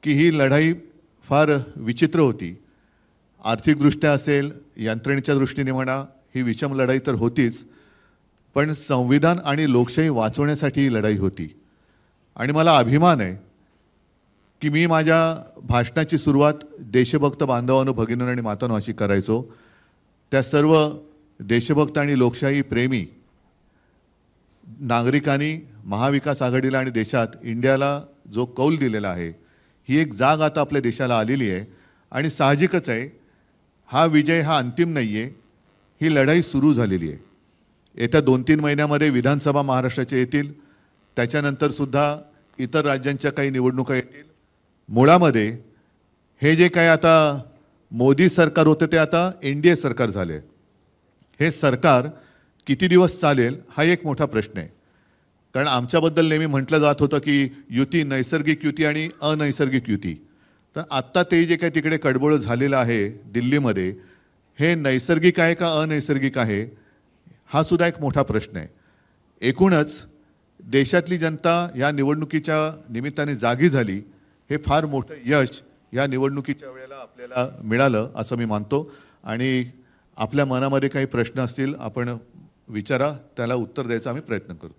की ही लढाई फार विचित्र होती. आर्थिकदृष्ट्या असेल, यंत्रणेच्या दृष्टीने म्हणा, ही विषम लढाई तर होतीच, पण संविधान आणि लोकशाही वाचवण्यासाठी ही लढाई होती. आणि मला अभिमान आहे की मी माझ्या भाषणाची सुरुवात देशभक्त बांधवांनो, भगिनींनो आणि मातांनो अशी करायचो. त्या सर्व देशभक्त आणि लोकशाही प्रेमी नागरिकांनी महाविकास आघाडीला आणि देशात इंडियाला जो कौल दिलेला आहे, ही एक जाग आता आपल्या देशाला आलेली आहे. आणि साहजिकच आहे, हा विजय हा अंतिम नाही आहे, ही लढाई सुरू झालेली आहे. येत्या 2-3 महिन्यामध्ये विधानसभा महाराष्ट्राच्या येतील, त्याच्यानंतरसुद्धा इतर राज्यांच्या काही निवडणुका येतील. मुळामध्ये हे जे काय आता मोदी सरकार होतं ते आता NDA सरकार झाले. हे सरकार किती दिवस चालेल हा एक मोठा प्रश्न आहे. कारण आमच्याबद्दल नेहमी म्हटलं जात होतं की युती, नैसर्गिक युती आणि अनैसर्गिक युती. तर आत्ता ते जे काही तिकडे कडबोळ झालेलं आहे दिल्लीमध्ये, हे नैसर्गिक आहे का अनैसर्गिक आहे हा सुद्धा एक मोठा प्रश्न आहे. एकूणच देशातली जनता या निवडणुकीच्या निमित्ताने जागी झाली, हे फार मोठं यश या निवडणुकीच्या वेळेला आपल्याला मिळालं असं मी मानतो. आणि आपल्या मनामध्ये काही प्रश्न असतील आपण विचारा, त्याला उत्तर द्यायचा आम्ही प्रयत्न करतो.